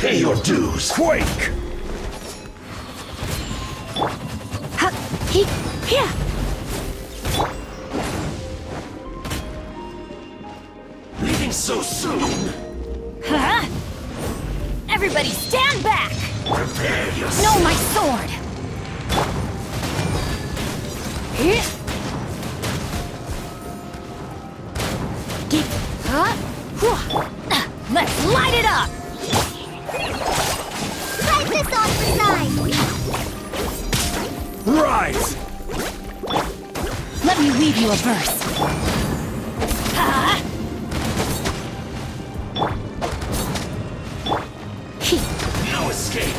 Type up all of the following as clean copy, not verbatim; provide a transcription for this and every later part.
Pay your dues. Quake! Here! Leaving so soon? Huh? Everybody stand back! Prepare yourself. No, my sword! Here! Let's light it up! Light this off the side! Rise! Let me weave you a verse. No escape.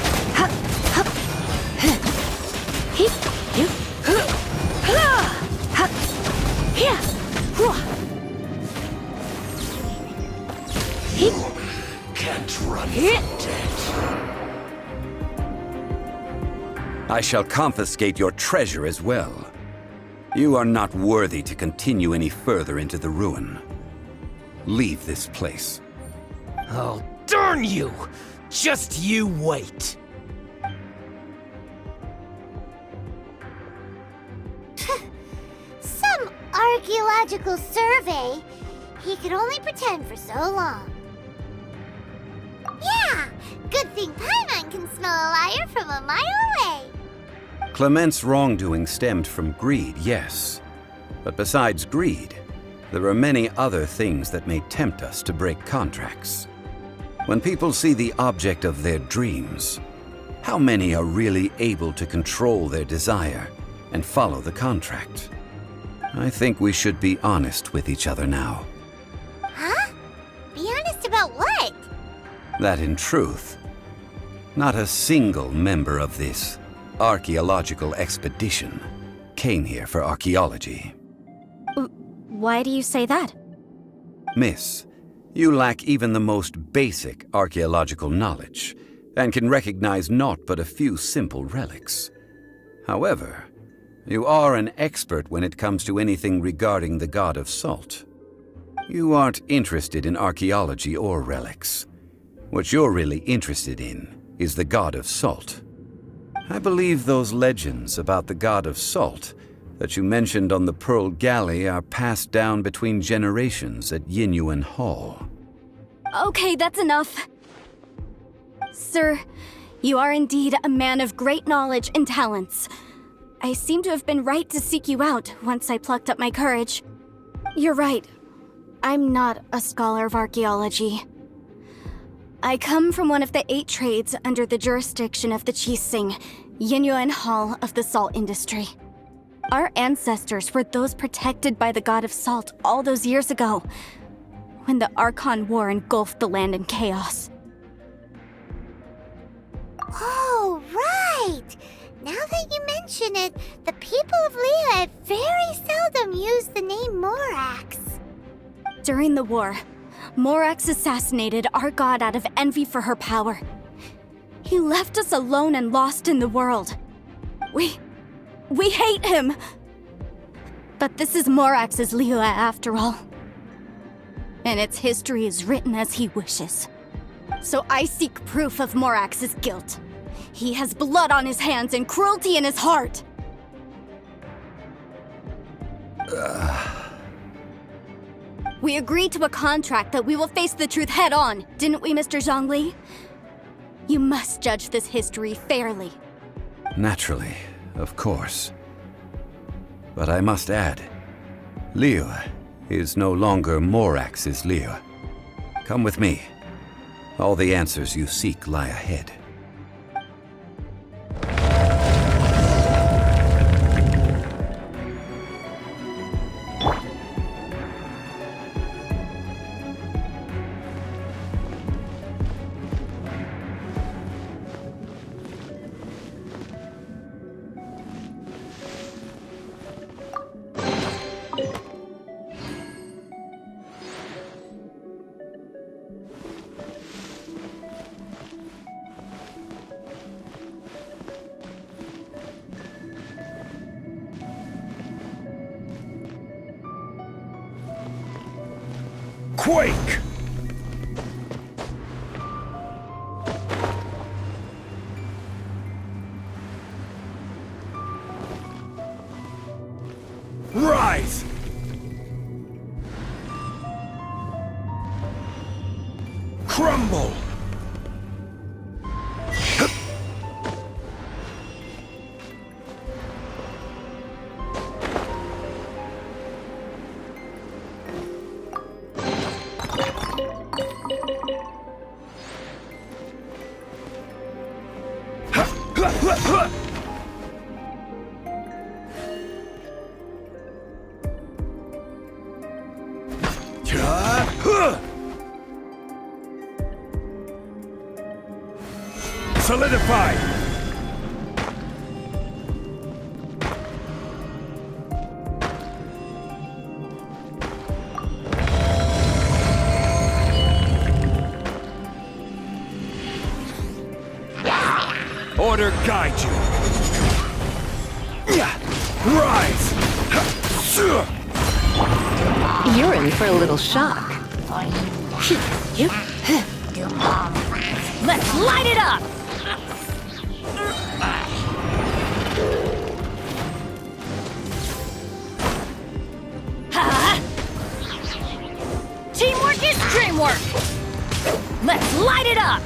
Can't run from death. I shall confiscate your treasure as well. You are not worthy to continue any further into the ruin. Leave this place. Oh, darn you! Just you wait. Some archaeological survey. He could only pretend for so long. Yeah! Good thing Paimon can smell a liar from a mile away. Clement's wrongdoing stemmed from greed, yes. But besides greed, there are many other things that may tempt us to break contracts. When people see the object of their dreams, how many are really able to control their desire and follow the contract? I think we should be honest with each other now. Huh? Be honest about what? That in truth, not a single member of this archaeological expedition came here for archaeology. Why do you say that? Miss, you lack even the most basic archaeological knowledge and can recognize naught but a few simple relics. However, you are an expert when it comes to anything regarding the god of salt. You aren't interested in archaeology or relics. What you're really interested in is the god of salt. I believe those legends about the god of salt that you mentioned on the Pearl Galley are passed down between generations at Yinyuan Hall. Okay, that's enough. Sir, you are indeed a man of great knowledge and talents. I seem to have been right to seek you out once I plucked up my courage. You're right. I'm not a scholar of archaeology. I come from one of the 8 trades under the jurisdiction of the Chising, Yinyuan Hall of the salt industry. Our ancestors were those protected by the god of salt all those years ago, when the Archon War engulfed the land in chaos. Oh, right! Now that you mention it, the people of Liyue very seldom use the name Morax. During the war, Morax assassinated our god out of envy for her power. He left us alone and lost in the world. We hate him! But this is Morax's Liyue after all. And its history is written as he wishes. So I seek proof of Morax's guilt. He has blood on his hands and cruelty in his heart! We agreed to a contract that we will face the truth head on, didn't we, Mr. Zhongli? You must judge this history fairly. Naturally, of course. But I must add, Liyue is no longer Morax's Liyue. Come with me. All the answers you seek lie ahead. Quake! crumble! Solidify! Order guide you! Rise! You're in for a little shock. Let's light it up! Teamwork is dreamwork! Let's light it up!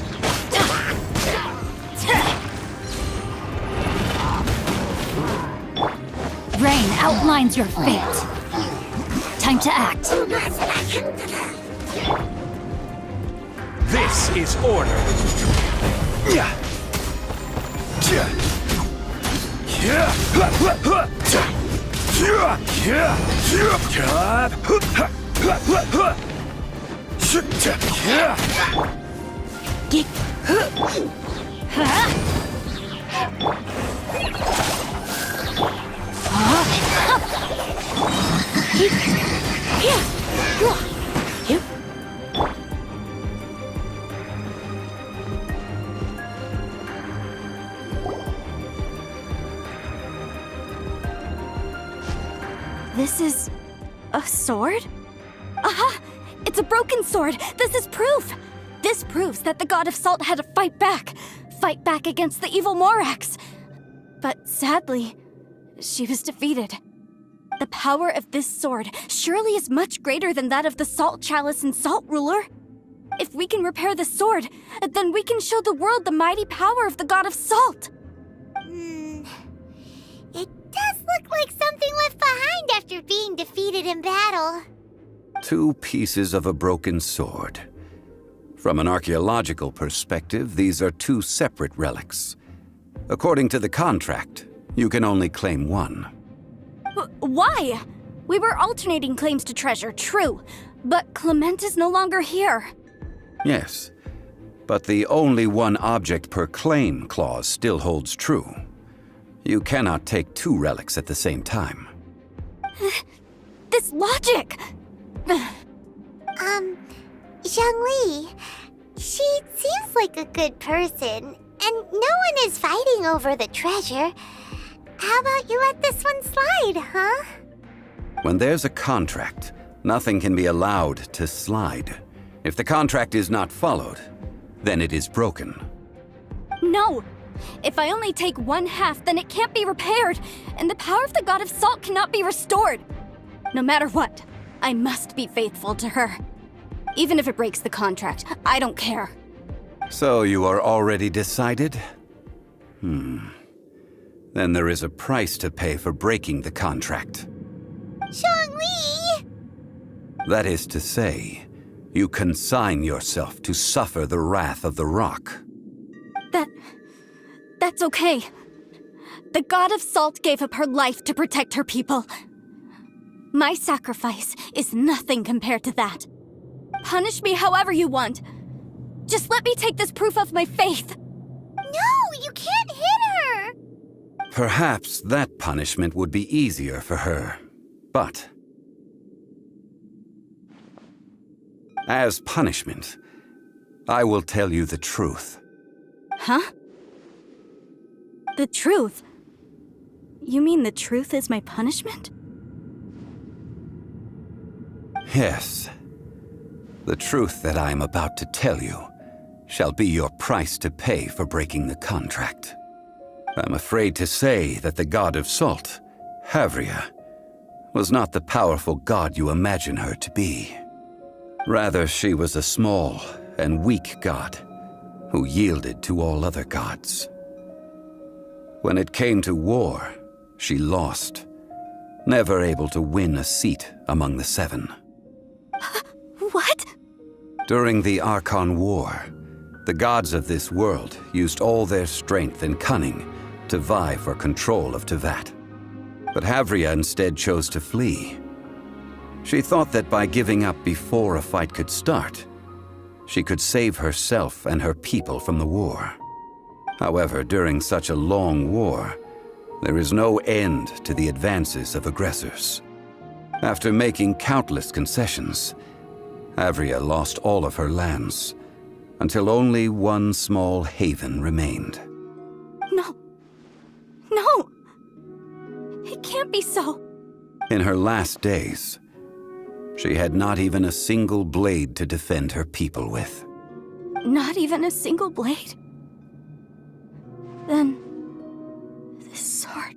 Rain outlines your fate. Time to act. This is order! This is a sword? Aha! It's a broken sword! This is proof! This proves that the god of salt had to fight back against the evil Morax. But sadly, she was defeated. The power of this sword surely is much greater than that of the Salt Chalice and Salt Ruler. If we can repair the sword, then we can show the world the mighty power of the god of salt. It does look like something left behind after being defeated in battle. 2 pieces of a broken sword. From an archaeological perspective, these are 2 separate relics. According to the contract, you can only claim one. Why? We were alternating claims to treasure, true, but Clement is no longer here. Yes, but the only one object per claim clause still holds true. You cannot take 2 relics at the same time. This logic! Zhongli, she seems like a good person, and no one is fighting over the treasure. How about you let this one slide, huh? When there's a contract, nothing can be allowed to slide. If the contract is not followed, then it is broken. No! If I only take 1/2, then it can't be repaired, and the power of the god of salt cannot be restored. No matter what, I must be faithful to her. Even if it breaks the contract, I don't care. So you are already decided? Then there is a price to pay for breaking the contract. Zhongli! That is to say, you consign yourself to suffer the wrath of the rock. That's okay. The god of salt gave up her life to protect her people. My sacrifice is nothing compared to that. Punish me however you want. Just let me take this proof of my faith. No, you can't hit her! Perhaps that punishment would be easier for her, but as punishment, I will tell you the truth. Huh? The truth? You mean the truth is my punishment? Yes. The truth that I am about to tell you shall be your price to pay for breaking the contract. I'm afraid to say that the god of salt, Havria, was not the powerful god you imagine her to be. Rather, she was a small and weak god who yielded to all other gods. When it came to war, she lost, never able to win a seat among the seven. What? During the Archon War, the gods of this world used all their strength and cunning to vie for control of Teyvat. But Havria instead chose to flee. She thought that by giving up before a fight could start, she could save herself and her people from the war. However, during such a long war, there is no end to the advances of aggressors. After making countless concessions, Havria lost all of her lands, until only one small haven remained. No. No! It can't be so. In her last days, she had not even a single blade to defend her people with. Not even a single blade? Then, this sword...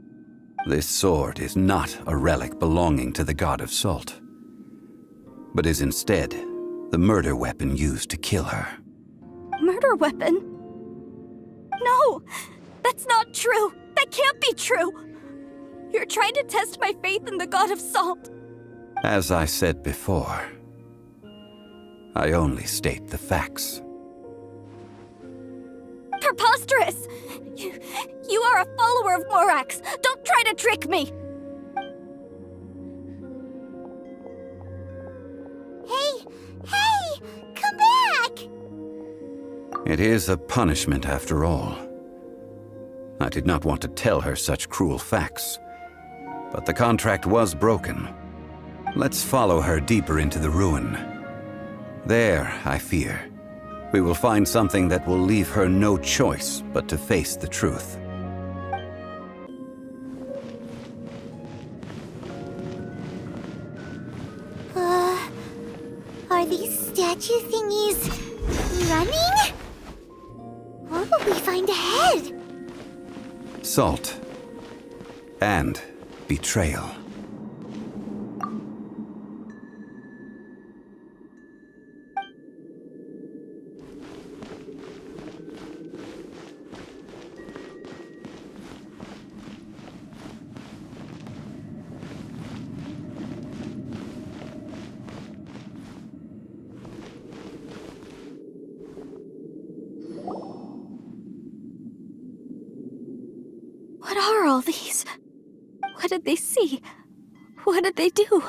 This sword is not a relic belonging to the god of salt, but is instead the murder weapon used to kill her. Murder weapon? No! That's not true! That can't be true! You're trying to test my faith in the god of salt. As I said before, I only state the facts. Preposterous! You are a follower of Morax! Don't try to trick me! Hey! Come back! It is a punishment after all. I did not want to tell her such cruel facts, but the contract was broken. Let's follow her deeper into the ruin. There, I fear, we will find something that will leave her no choice but to face the truth. Are these statue thingies running? What will we find ahead? Salt and betrayal. What are all these? What did they see? What did they do?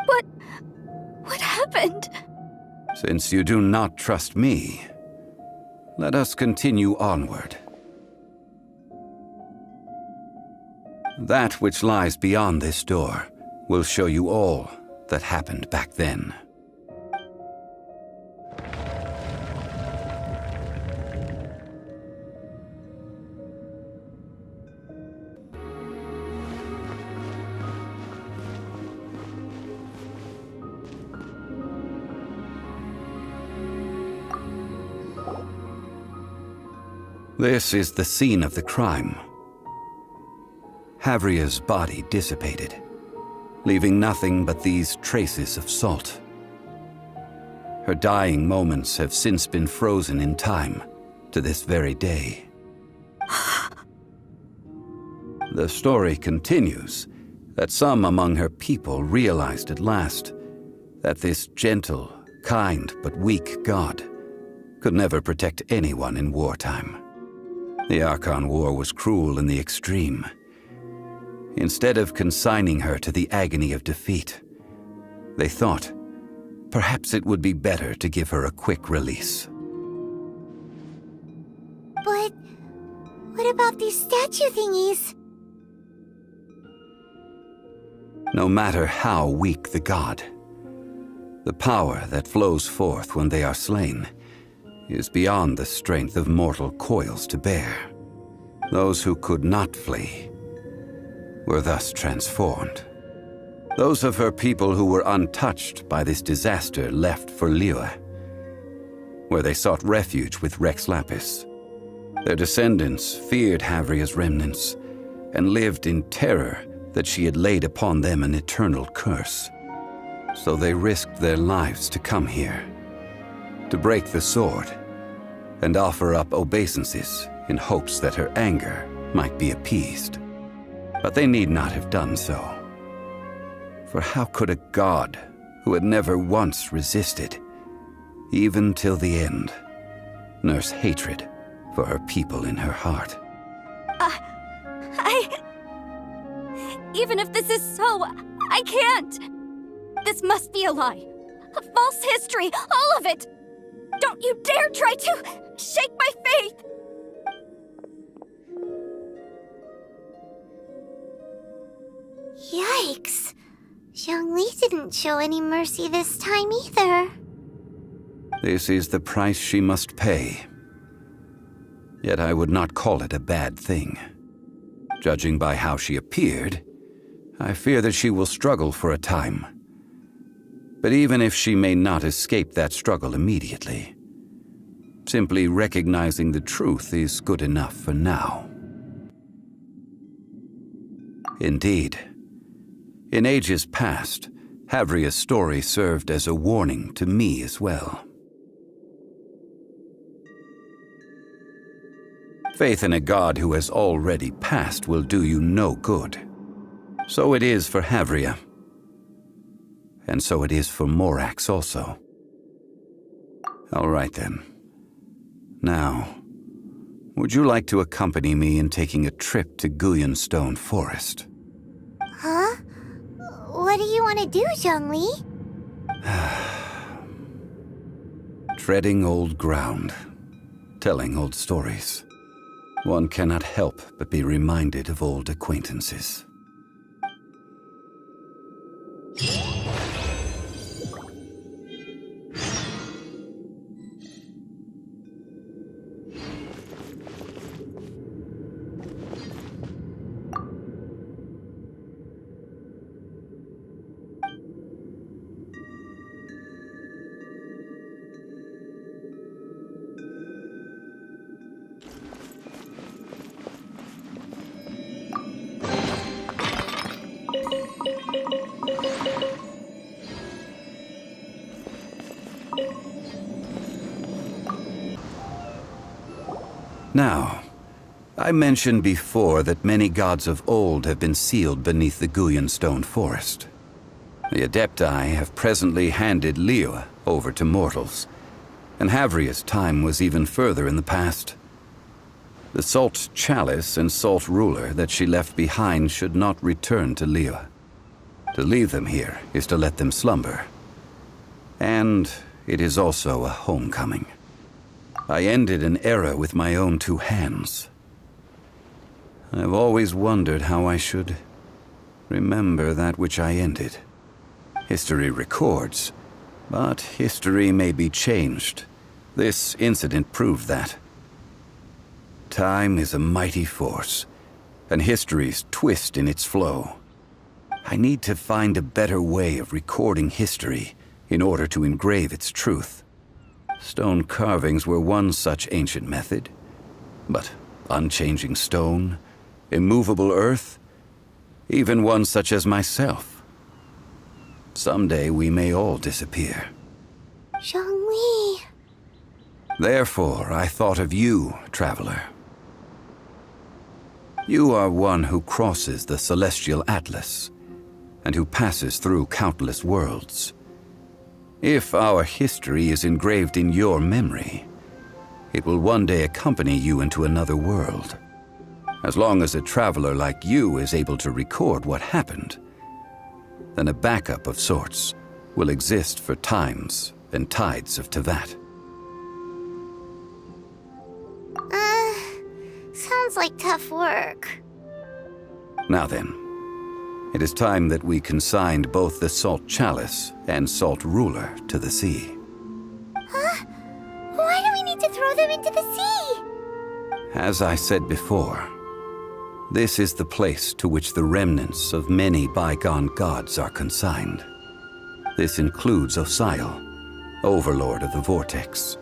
What happened? Since you do not trust me, let us continue onward. That which lies beyond this door will show you all that happened back then. This is the scene of the crime. Havria's body dissipated, leaving nothing but these traces of salt. Her dying moments have since been frozen in time to this very day. The story continues that some among her people realized at last that this gentle, kind, but weak god could never protect anyone in wartime. The Archon War was cruel in the extreme. Instead of consigning her to the agony of defeat, they thought perhaps it would be better to give her a quick release. But what about these statue thingies? No matter how weak the god, the power that flows forth when they are slain is beyond the strength of mortal coils to bear. Those who could not flee were thus transformed. Those of her people who were untouched by this disaster left for Liyue, where they sought refuge with Rex Lapis. Their descendants feared Havria's remnants and lived in terror that she had laid upon them an eternal curse. So they risked their lives to come here, to break the sword and offer up obeisances in hopes that her anger might be appeased. But they need not have done so. For how could a god who had never once resisted, even till the end, nurse hatred for her people in her heart? Even if this is so, I can't! This must be a lie. A false history, all of it! Don't you dare try to shake my faith! Yikes. Zhongli didn't show any mercy this time either. This is the price she must pay. Yet I would not call it a bad thing. Judging by how she appeared, I fear that she will struggle for a time. But even if she may not escape that struggle immediately, simply recognizing the truth is good enough for now. Indeed, in ages past, Havria's story served as a warning to me as well. Faith in a god who has already passed will do you no good. So it is for Havria. And so it is for Morax also. All right then. Now, would you like to accompany me in taking a trip to Gullion Forest? Huh? What do you want to do, Zhongli? Treading old ground, telling old stories. One cannot help but be reminded of old acquaintances. Now, I mentioned before that many gods of old have been sealed beneath the Gullion Forest. The Adepti have presently handed Liyue over to mortals, and Havria's time was even further in the past. The Salt Chalice and Salt Ruler that she left behind should not return to Liyue. To leave them here is to let them slumber. And it is also a homecoming. I ended an era with my own two hands. I've always wondered how I should remember that which I ended. History records, but history may be changed. This incident proved that. Time is a mighty force, and history's twist in its flow. I need to find a better way of recording history in order to engrave its truth. Stone carvings were one such ancient method, but unchanging stone, immovable earth, even one such as myself. Someday we may all disappear. Zhongli. Therefore, I thought of you, traveler. You are one who crosses the celestial atlas, and who passes through countless worlds. If our history is engraved in your memory, it will one day accompany you into another world. As long as a traveler like you is able to record what happened, then a backup of sorts will exist for times and tides of Teyvat. Sounds like tough work. Now then, it is time that we consigned both the Salt Chalice and Salt Ruler to the sea. Huh? Why do we need to throw them into the sea? As I said before, this is the place to which the remnants of many bygone gods are consigned. This includes Osial, Overlord of the Vortex,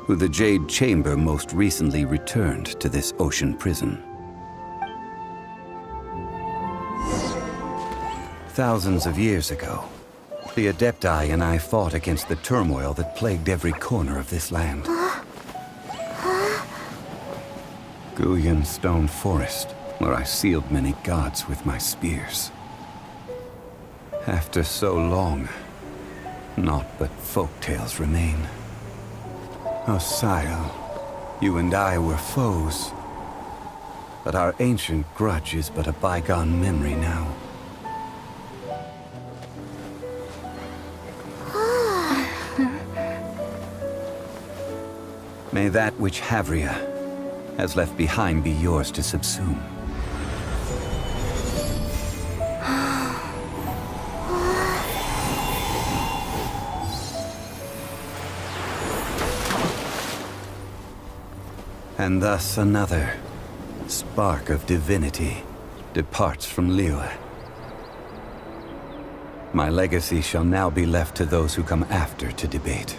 who the Jade Chamber most recently returned to this ocean prison. Thousands of years ago, The Adepti and I fought against the turmoil that plagued every corner of this land. Guyan Stone Forest, where I sealed many gods with my spears. After so long, naught but folktales remain. Osial, you and I were foes. But our ancient grudge is but a bygone memory now. May that which Havria has left behind be yours to subsume. And thus another spark of divinity departs from Liyue. My legacy shall now be left to those who come after to debate.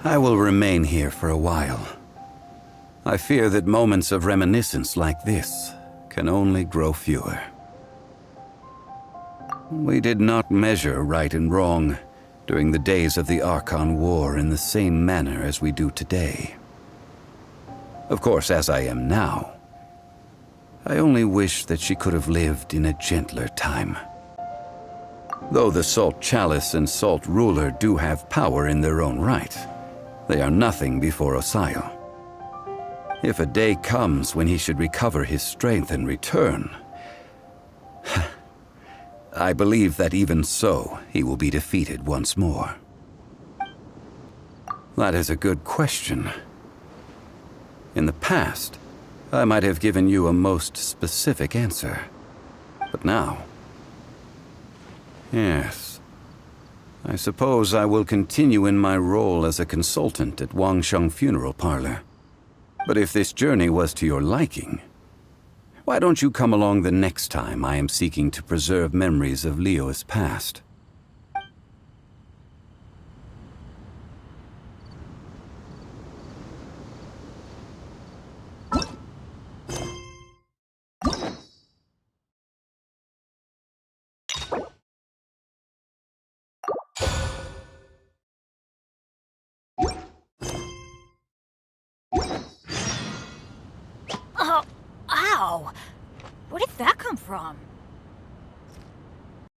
I will remain here for a while. I fear that moments of reminiscence like this can only grow fewer. We did not measure right and wrong during the days of the Archon War in the same manner as we do today. Of course, as I am now, I only wish that she could have lived in a gentler time. Though the Salt Chalice and Salt Ruler do have power in their own right, they are nothing before Osial. If a day comes when he should recover his strength and return, I believe that even so, he will be defeated once more. That is a good question. In the past, I might have given you a most specific answer. But now... yes. I suppose I will continue in my role as a consultant at Wangsheng Funeral Parlor. But if this journey was to your liking, why don't you come along the next time I am seeking to preserve memories of Liyue's past? Oh, ow! Where did that come from?